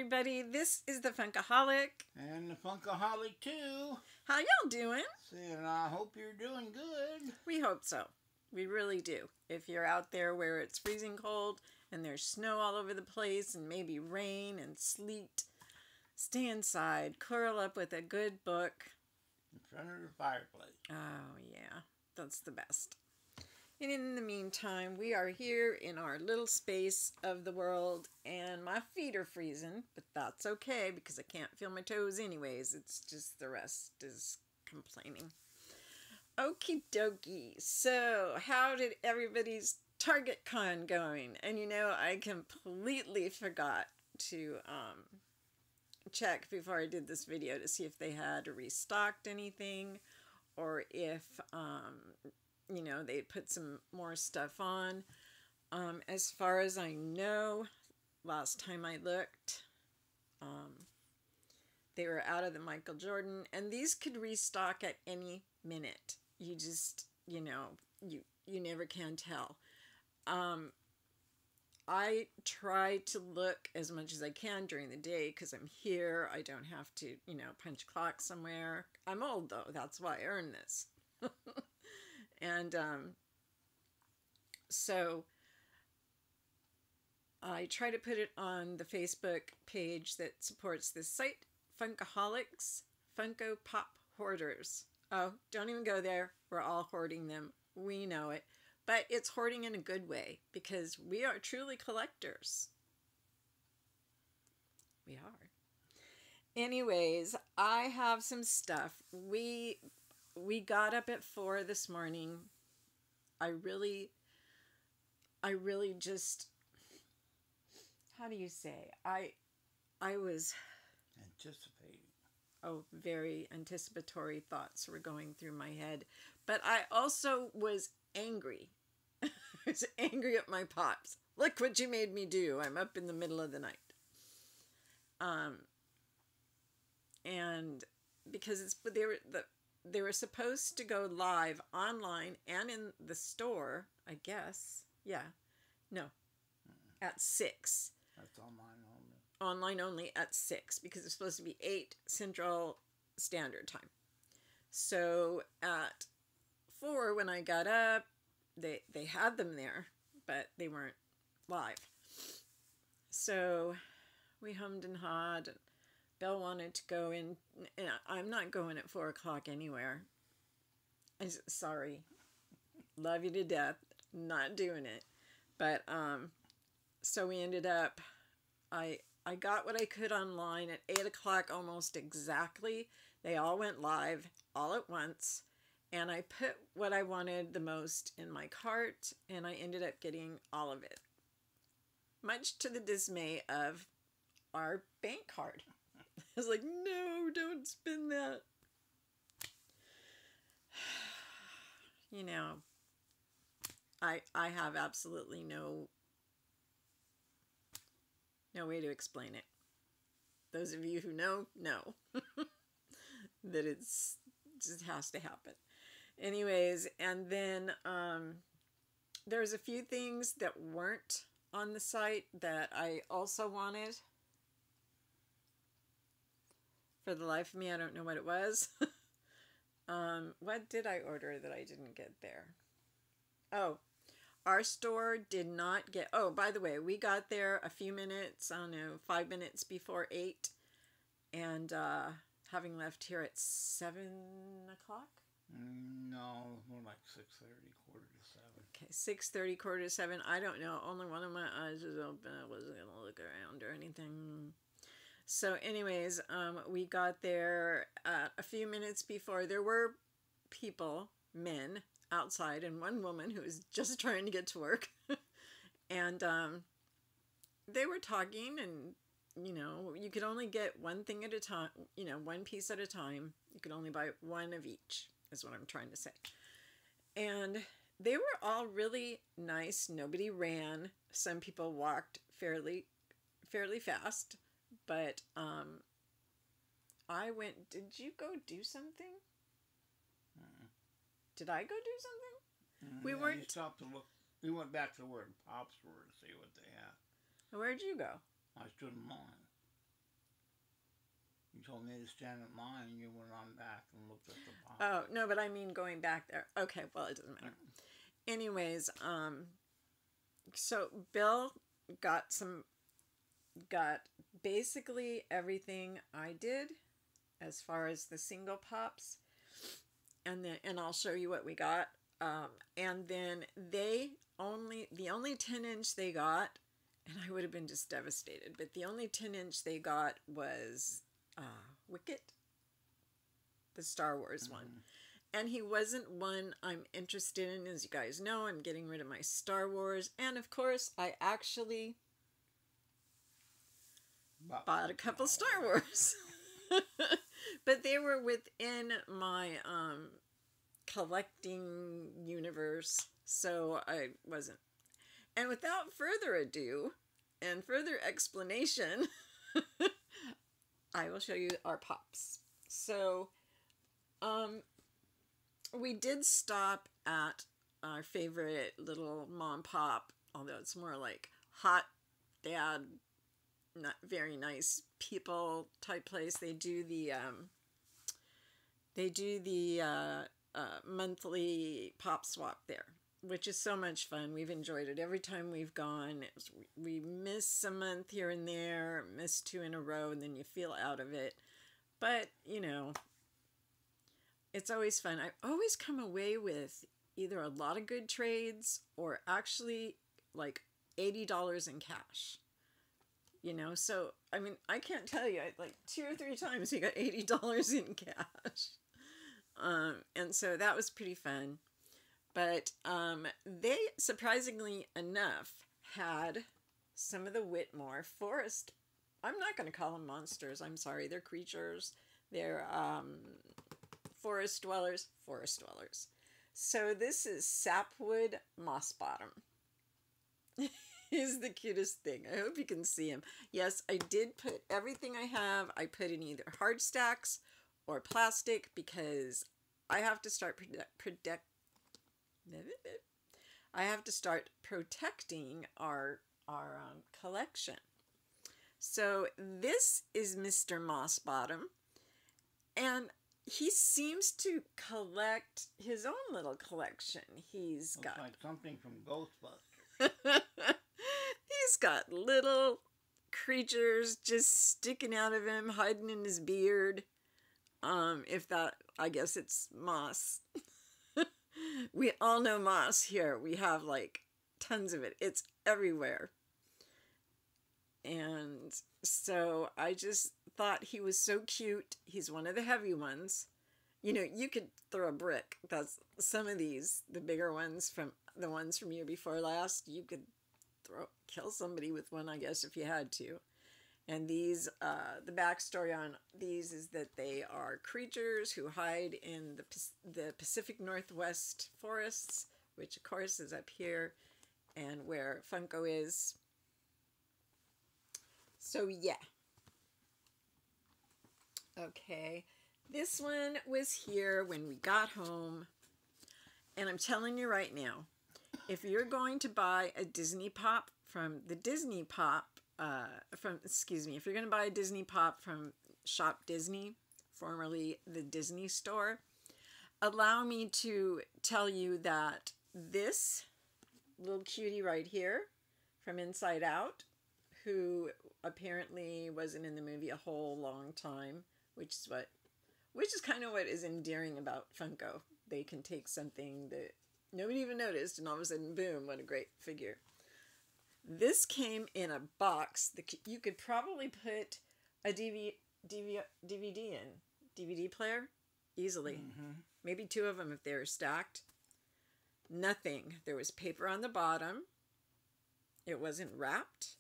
everybody. This is the Funkaholic. And the Funkaholic too. How y'all doing? And I hope you're doing good. We hope so. We really do. If you're out there where it's freezing cold and there's snow all over the place and maybe rain and sleet, stay inside, curl up with a good book. In front of the fireplace. Oh, yeah. That's the best. And in the meantime, we are here in our little space of the world, and my feet are freezing, but that's okay because I can't feel my toes anyways. It's just the rest is complaining. Okie dokie. So, how did everybody's Target Con going? And you know, I completely forgot to check before I did this video to see if they had restocked anything or if you know, they put some more stuff on. As far as I know, last time I looked, they were out of the Michael Jordan, and these could restock at any minute. You just, you know, you never can tell. I try to look as much as I can during the day because I'm here. I don't have to, you know, punch clock somewhere. I'm old though. That's why I earn this. And so I try to put it on the Facebook page that supports this site, Funkaholics, Funko Pop Hoarders. Oh, don't even go there. We're all hoarding them. We know it. But it's hoarding in a good way because we are truly collectors. We are. Anyways, I have some stuff. We got up at 4 this morning. I really just, how do you say? I was anticipating. Oh, very anticipatory thoughts were going through my head. But I also was angry. I was angry at my pops. Look what you made me do. I'm up in the middle of the night. And because they were supposed to go live online and in the store, I guess. Yeah. No. At 6. That's online only. Online only at 6 because it's supposed to be 8 Central Standard Time. So at 4 when I got up, they had them there, but they weren't live. So we hummed and hawed, and Belle wanted to go in. And I'm not going at 4 o'clock anywhere. Sorry. Love you to death. Not doing it. But, so we ended up, I got what I could online at 8 o'clock almost exactly. They all went live all at once. And I put what I wanted the most in my cart, and I ended up getting all of it. Much to the dismay of our bank card. I was like, no, don't spend that. You know, I have absolutely no way to explain it. Those of you who know that it's just has to happen. Anyways, and then there's a few things that weren't on the site that I also wanted. For the life of me, I don't know what it was. What did I order that I didn't get there? Oh, our store did not get... Oh, by the way, we got there a few minutes, I don't know, 5 minutes before 8. And having left here at 7 o'clock? No, more like 6:30, quarter to 7. Okay, 6:30, quarter to 7. I don't know. Only one of my eyes was open. I wasn't going to look around or anything. So anyways, we got there a few minutes before. There were people, men, outside, and one woman who was just trying to get to work. And they were talking, and, you know, you could only get one thing at a time, you know, one piece at a time. You could only buy one of each, is what I'm trying to say. And they were all really nice. Nobody ran. Some people walked fairly fast. But I went, did you go do something? Did I go do something? We weren't... You stopped to look. We went back to where the Pops were to see what they had. Where'd you go? I stood in line. You told me to stand at mine. You went on back and looked at the box. Oh, no, but I mean going back there. Okay, well, it doesn't matter. Anyways, so Bill got basically everything I did as far as the single pops, and I'll show you what we got. And then the only 10-inch they got, and I would have been just devastated, but the only 10-inch they got was Wicket, the Star Wars one. And he wasn't one I'm interested in. As you guys know, I'm getting rid of my Star Wars. And of course, I actually bought a couple Star Wars. But they were within my collecting universe. So I wasn't. And without further ado and further explanation, I will show you our pops. So, we did stop at our favorite little mom pop, although it's more like hot dad, not very nice people type place. They do the monthly pop swap there, which is so much fun. We've enjoyed it every time we've gone. We miss a month here and there, miss 2 in a row, and then you feel out of it. But, you know, it's always fun. I always come away with either a lot of good trades or actually like $80 in cash. You know, so, I mean, I can't tell you, like 2 or 3 times we got $80 in cash. And so that was pretty fun. But they, surprisingly enough, had some of the Whitmore forest. I'm not going to call them monsters. I'm sorry. They're creatures. They're forest dwellers. So this is Sapwood Mossbottom. He's the cutest thing. I hope you can see him. Yes, I did put everything I have. I put in either hard stacks or plastic because I have to start protecting our collection. So this is Mr. Mossbottom, and he seems to collect his own little collection. He's Looks got like something from Ghostbusters. He's got little creatures just sticking out of him, hiding in his beard. I guess it's moss. We all know moss here. We have like tons of it. It's everywhere. And so I just thought he was so cute. He's one of the heavy ones. You know, you could throw a brick. That's some of these, the bigger ones from the ones from year before last. You could kill somebody with one, I guess, if you had to. And these, the backstory on these is that they are creatures who hide in the Pacific Northwest forests, which of course is up here, and where Funko is. So yeah. Okay, this one was here when we got home, and I'm telling you right now, if you're going to buy a Disney Pop from the Disney Pop, if you're going to buy a Disney Pop from Shop Disney, formerly the Disney Store, allow me to tell you that this little cutie right here from Inside Out, who apparently wasn't in the movie a whole long time, which is kind of what is endearing about Funko. They can take something that nobody even noticed, and all of a sudden, boom, what a great figure. This came in a box that you could probably put a DVD in. DVD player? Easily. Mm-hmm. Maybe 2 of them if they were stacked. Nothing. There was paper on the bottom. It wasn't wrapped.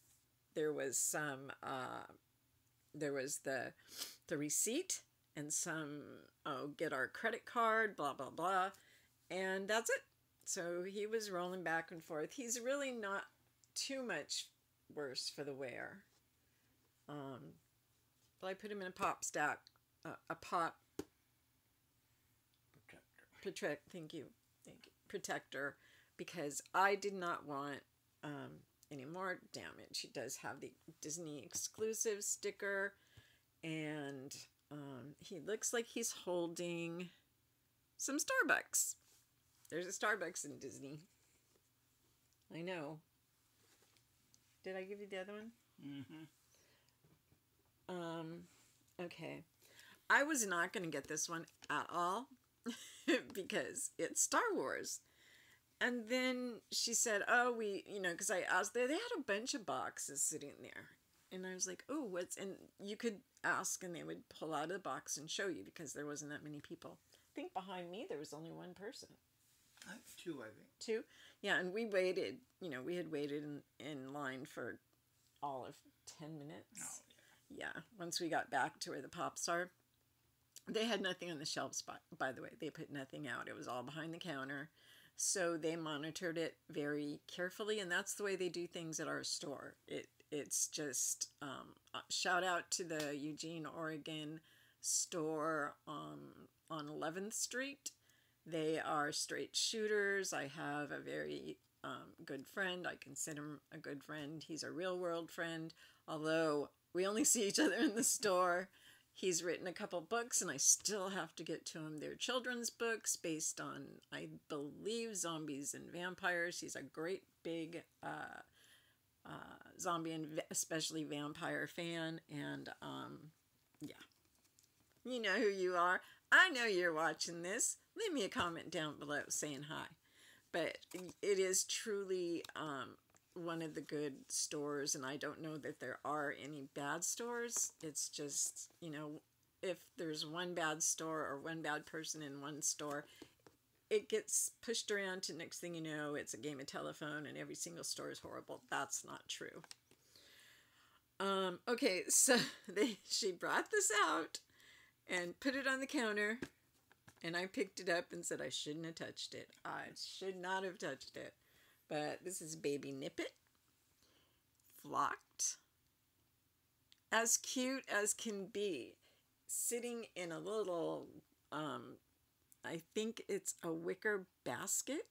There was some, there was the receipt and some, get our credit card, blah, blah, blah. And that's it. So he was rolling back and forth. He's really not too much worse for the wear. But I put him in a pop stack, a pop protector, because I did not want any more damage. He does have the Disney exclusive sticker, And he looks like he's holding some Starbucks. There's a Starbucks in Disney. I know. Did I give you the other one? Okay. I was not going to get this one at all because it's Star Wars. And then she said, oh, because I asked, they had a bunch of boxes sitting there. And I was like, oh, and you could ask and they would pull out of the box and show you because there wasn't that many people. I think behind me there was only one person. Two, I think. Two? Yeah, and we waited, we had waited in line for all of 10 minutes. Oh, yeah. Once we got back to where the pops are. They had nothing on the shelves, by the way. They put nothing out. It was all behind the counter. So they monitored it very carefully, and that's the way they do things at our store. It's just, shout out to the Eugene, Oregon store on 11th Street. They are straight shooters. I have a very good friend. I consider him a good friend. He's a real world friend, although we only see each other in the store. He's written a couple books, and I still have to get to him. They're children's books based on, I believe, zombies and vampires. He's a great big zombie and especially vampire fan. And, yeah. You know who you are. I know you're watching this. Leave me a comment down below saying hi. But it is truly one of the good stores, and I don't know that there are any bad stores. It's just, if there's one bad store or one bad person in one store, it gets pushed around to next thing you know, it's a game of telephone and every single store is horrible. That's not true. Okay, so she brought this out and put it on the counter, and I picked it up and said I shouldn't have touched it. I should not have touched it. But this is Baby Nippet, flocked, as cute as can be, sitting in a little, I think it's a wicker basket,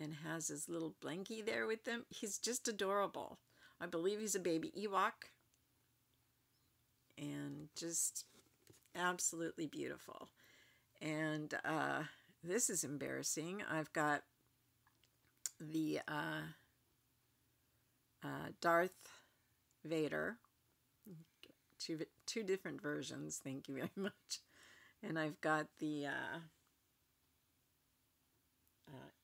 and has his little blankie there with him. He's just adorable. I believe he's a baby Ewok, and just absolutely beautiful. And this is embarrassing. I've got the Darth Vader, two different versions, thank you very much. And I've got the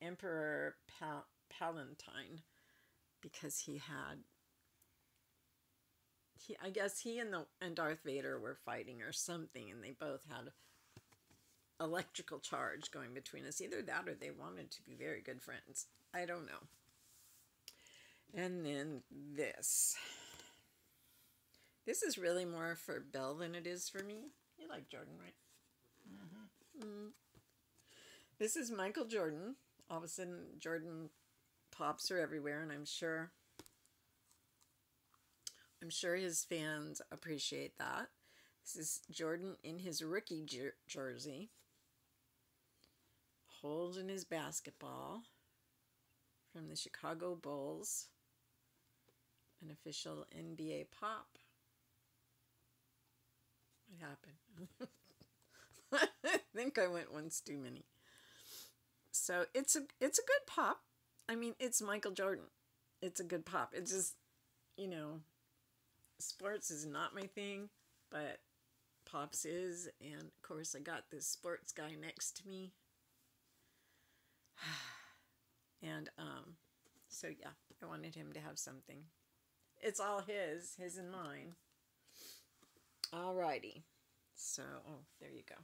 Emperor Palpatine, because I guess he and Darth Vader were fighting or something, and they both had electrical charge going between us. Either that or they wanted to be very good friends. I don't know. And then this. This is really more for Bill than it is for me. You like Jordan, right? This is Michael Jordan. All of a sudden, Jordan pops are everywhere, and I'm sure his fans appreciate that. This is Jordan in his rookie jersey, holding his basketball from the Chicago Bulls, an official NBA pop. What happened? I think I went once too many. So it's a good pop. I mean, it's Michael Jordan. It's a good pop. It's just, sports is not my thing, but pops is. And of course I got this sports guy next to me. And so yeah, I wanted him to have something. It's all his and mine. Alrighty. So, there you go.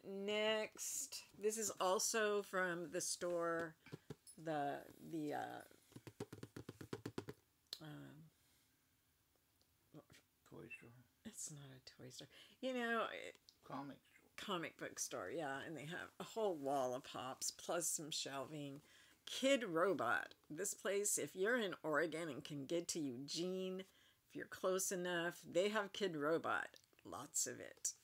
Next, this is also from the store, the toy store. It's not a toy store. Comic book store, yeah, and they have a whole wall of pops plus some shelving. Kid Robot. This place, if you're in Oregon and can get to Eugene, if you're close enough, they have Kid Robot. Lots of it.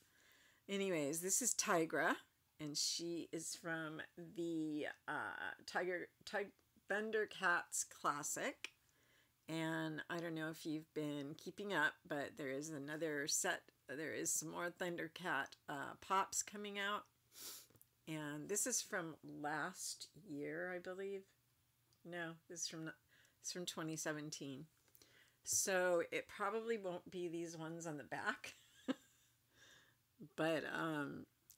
Anyways, this is Tigra, and she is from the Thundercats Classic, And I don't know if you've been keeping up, but there is another set. There is some more Thundercat pops coming out. And this is from last year, I believe. No, this is from 2017. So it probably won't be these ones on the back. But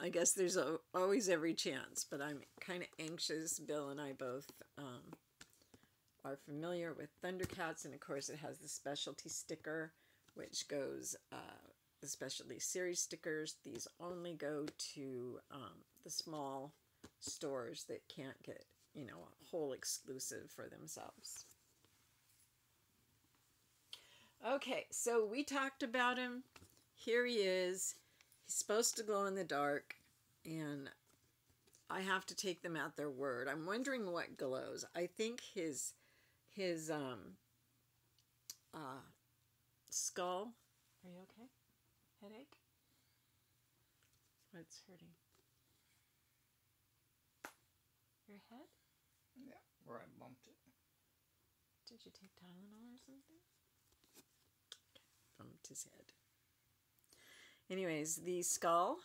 I guess there's always every chance. But I'm kind of anxious. Bill and I both are familiar with Thundercats. And of course it has the specialty sticker, which goes... the specialty series stickers, these only go to the small stores that can't get, a whole exclusive for themselves. Okay, so we talked about him. Here he is. He's supposed to glow in the dark, and I have to take them at their word. I'm wondering what glows. I think his skull. Are you okay? Headache? What's hurting? Your head? Yeah, where I bumped it. Did you take Tylenol or something? Bumped his head. Anyways, the skull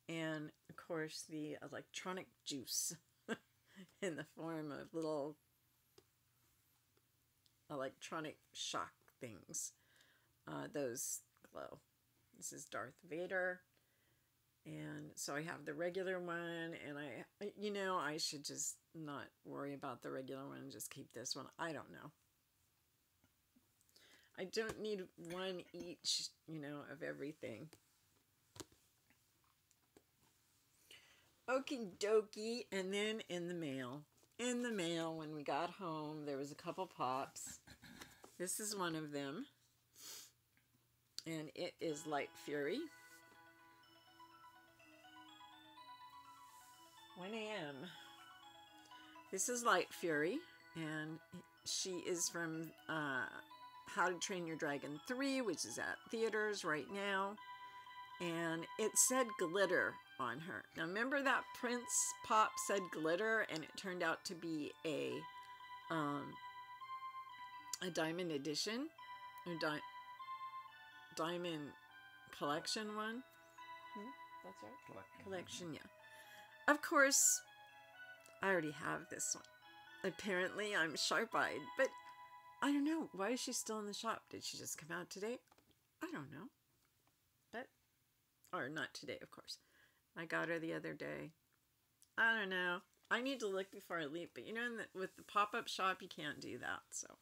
and, of course, the electronic juice in the form of little electronic shock things. Those glow. This is Darth Vader. And so I have the regular one, and I should just not worry about the regular one and just keep this one. I don't know. I don't need one each, of everything. Okie dokie. And then in the mail, when we got home, there was a couple pops. This is one of them. And it is Light Fury. 1 a.m. This is Light Fury, and she is from How to Train Your Dragon 3, which is at theaters right now. And it said glitter on her. Now remember that Prince pop said glitter, and it turned out to be a diamond edition, or diamond collection one. That's right. Collection, yeah. Of course, I already have this one. Apparently, I'm sharp-eyed, but I don't know. Why is she still in the shop? Did she just come out today? I don't know. Or not today, of course. I got her the other day. I don't know. I need to look before I leave, but with the pop-up shop, you can't do that, so.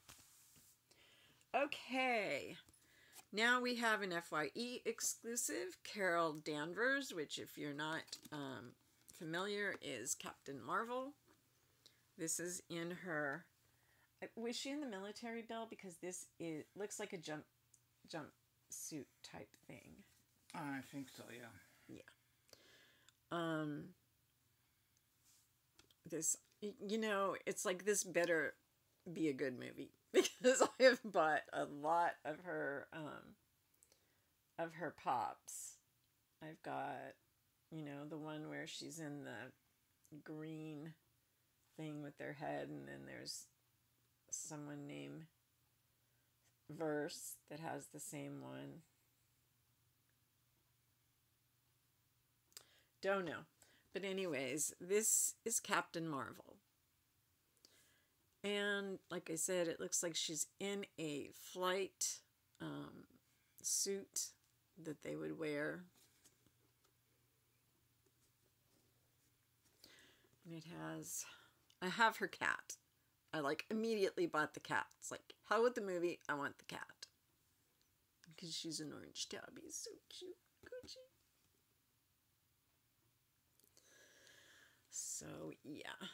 Okay. Now we have an FYE exclusive, Carol Danvers, which if you're not familiar is Captain Marvel. This is in her... Was she in the military, Bill? Because this looks like a jumpsuit type thing. I think so, yeah. Yeah. This, it's like this better be a good movie, because I have bought a lot of her pops. I've got, the one where she's in the green thing with their head, and then there's someone named Verse that has the same one. Don't know. But anyways, this is Captain Marvel. And like I said, it looks like she's in a flight suit that they would wear. And it has... I have her cat. I immediately bought the cat. It's like, how with the movie? I want the cat. Because she's an orange tabby. So cute. Gucci. So, yeah.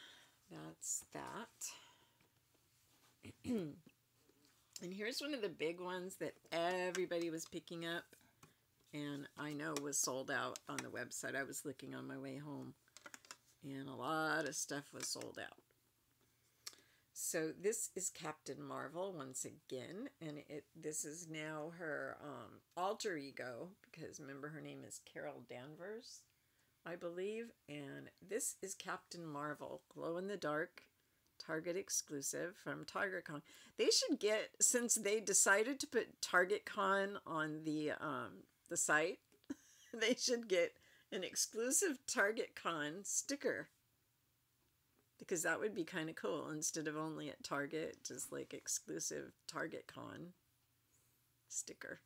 That's that. And here's one of the big ones that everybody was picking up. And I know was sold out on the website. I was looking on my way home. And a lot of stuff was sold out. So this is Captain Marvel once again, and this is now her alter ego, because remember her name is Carol Danvers, I believe, and this is Captain Marvel, glow in the dark Target exclusive from Target Con. They should get, since they decided to put Target Con on the site, they should get an exclusive Target Con sticker. Because that would be kind of cool, instead of only at Target, just like exclusive Target Con sticker.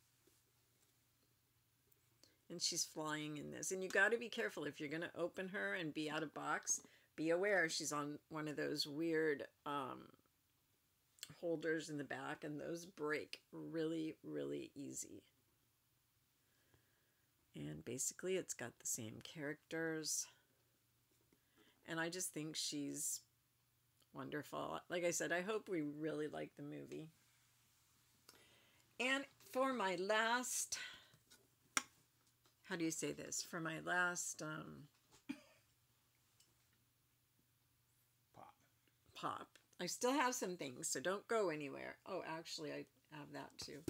And she's flying in this. And you got to be careful if you're going to open her and be out of box. Be aware she's on one of those weird holders in the back, and those break really, really easy. And basically it's got the same characters. And I just think she's wonderful. Like I said, I hope we really like the movie. And for my last, how do you say this? For my last pop. I still have some things, so don't go anywhere. Oh, actually, I have that too.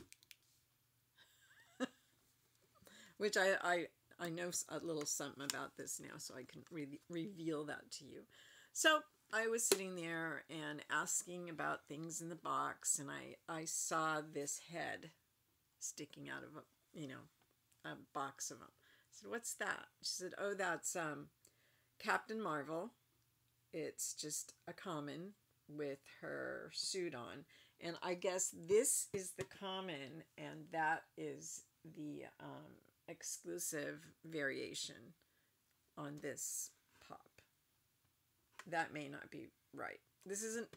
Which I know a little something about this now, so I can reveal that to you. So I was sitting there and asking about things in the box, and I saw this head sticking out of a box of them. I said, "What's that?" She said, "Oh, that's Captain Marvel. It's just a common with her suit on. And I guess this is the common, and that is the exclusive variation on this pop. That may not be right. This is an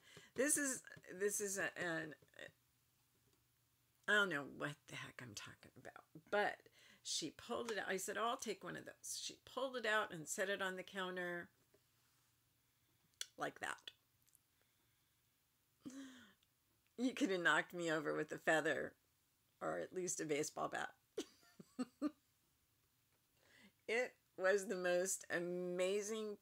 I don't know what the heck I'm talking about, but she pulled it out. I said, "Oh, I'll take one of those." She pulled it out and set it on the counter like that. You could have knocked me over with a feather, or at least a baseball bat. It was the most amazing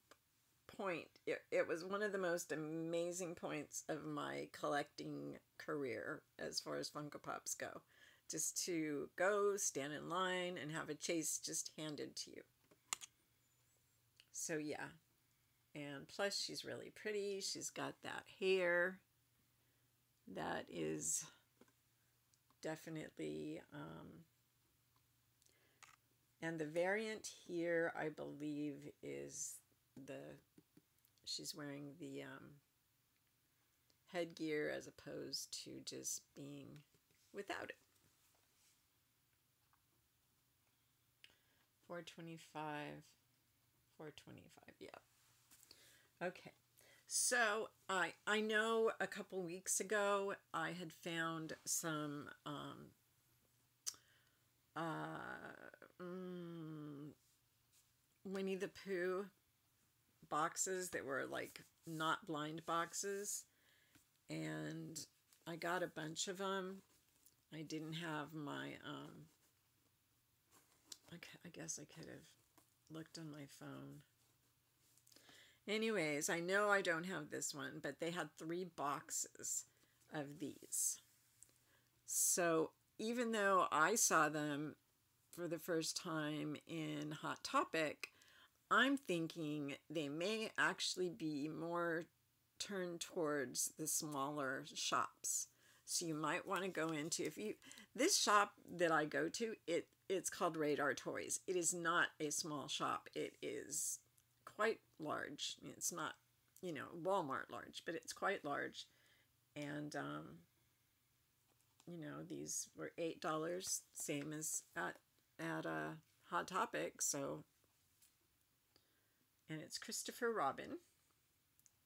point. It was one of the most amazing points of my collecting career as far as Funko Pops go. Just to go stand in line and have a chase just handed to you. So yeah. And plus she's really pretty. She's got that hair. That is definitely, and the variant here, I believe, is she's wearing the headgear as opposed to just being without it. $4.25, yeah. Okay. So I know a couple weeks ago I had found some Winnie the Pooh boxes that were like not blind boxes, and I got a bunch of them. I didn't have my I guess I could have looked on my phone. Anyways, I know I don't have this one, but they had 3 boxes of these. So even though I saw them for the first time in Hot Topic, I'm thinking they may actually be more turned towards the smaller shops. So you might want to go into, this shop that I go to, it's called Radar Toys. It is not a small shop. It is quite large. It's not, Walmart large, but it's quite large. And, these were $8, same as at Hot Topic. So, and it's Christopher Robin.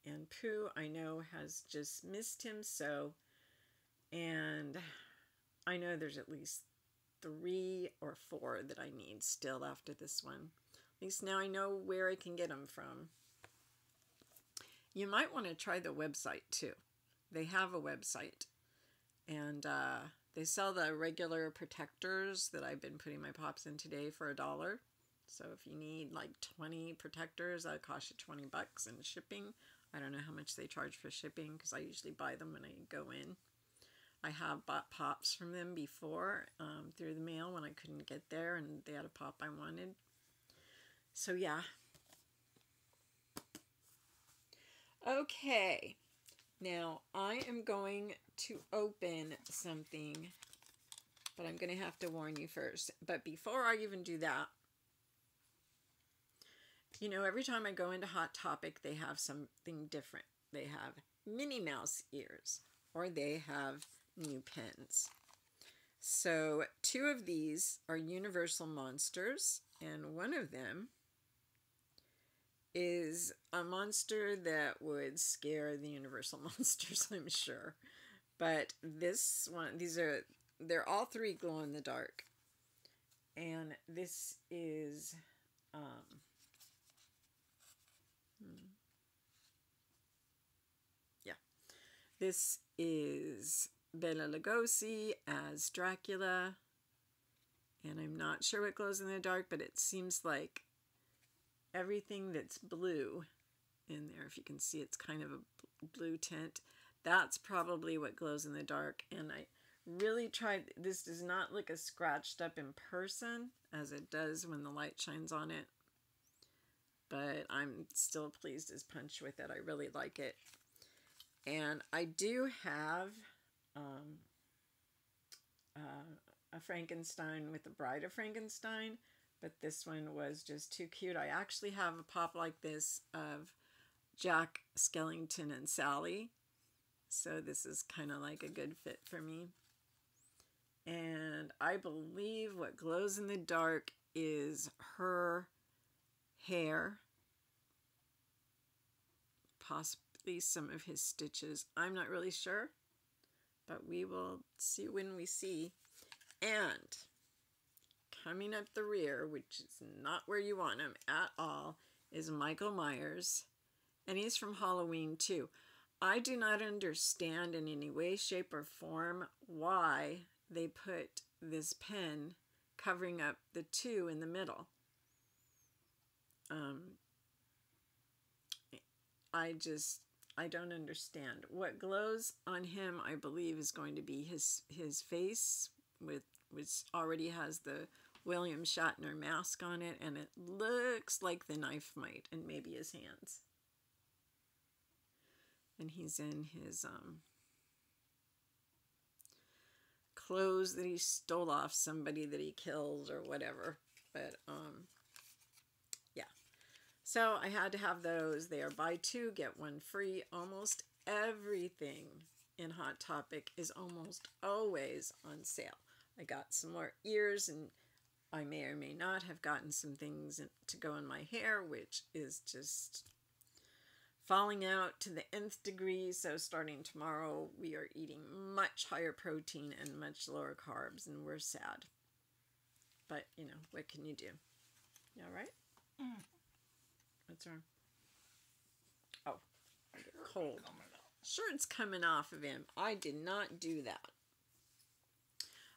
And Pooh, I know, has just missed him, so, and I know there's at least 3 or 4 that I need still after this one. At least now I know where I can get them from. You might want to try the website too. They have a website, and they sell the regular protectors that I've been putting my pops in today for $1. So if you need like 20 protectors, that'll cost you $20 in shipping. I don't know how much they charge for shipping because I usually buy them when I go in. I have bought pops from them before through the mail when I couldn't get there and they had a pop I wanted. So yeah. Okay. Now, I am going to open something, but I'm going to have to warn you first. But before I even do that, you know, every time I go into Hot Topic, they have something different. They have Minnie Mouse ears, or they have new pens. So 2 of these are Universal Monsters, and one of them is a monster that would scare the Universal Monsters, I'm sure. But this one, they're all 3 glow in the dark. And this is, yeah, this is Bela Lugosi as Dracula. And I'm not sure what glows in the dark, but it seems like everything that's blue in there, if you can see, it's kind of a blue tint. That's probably what glows in the dark. And I really tried, this does not look as scratched up in person as it does when the light shines on it. But I'm still pleased as punch with it. I really like it. And I do have a Frankenstein with the Bride of Frankenstein, but this one was just too cute. I actually have a pop like this of Jack Skellington and Sally, so this is kind of like a good fit for me. And I believe what glows in the dark is her hair, possibly some of his stitches. I'm not really sure, but we will see when we see. And coming up the rear, which is not where you want him at all, is Michael Myers, and he's from Halloween too. I do not understand in any way, shape, or form why they put this pen covering up the 2 in the middle. I don't understand. What glows on him, I believe, is going to be his face, which already has the William Shatner mask on it, and it looks like the knife might, and maybe his hands. And he's in his clothes that he stole off somebody that he killed or whatever. But yeah. So I had to have those. They are buy 2, get 1 free. Almost everything in Hot Topic is almost always on sale. I got some more ears, and I may or may not have gotten some things to go in my hair, which is just falling out to the nth degree. So starting tomorrow, we are eating much higher protein and much lower carbs, and we're sad. But, you know, what can you do? You all right? What's wrong? Oh, I get cold. Shirt's coming off of him. I did not do that.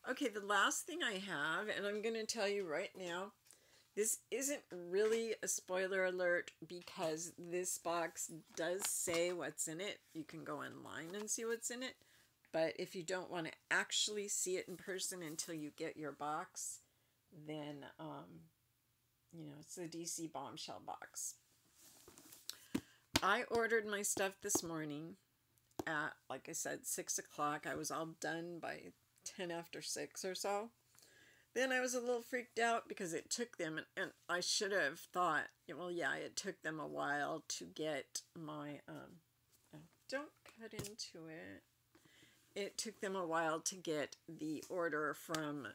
Okay, the last thing I have, and I'm going to tell you right now, this isn't really a spoiler alert because this box does say what's in it. You can go online and see what's in it. But if you don't want to actually see it in person until you get your box, then, you know, it's the DC Bombshell box. I ordered my stuff this morning at, like I said, 6 o'clock. I was all done by 10 after 6 or so. Then I was a little freaked out because it took them, and I should have thought, well, yeah, it took them a while to get my, oh, don't cut into it. It took them a while to get the order from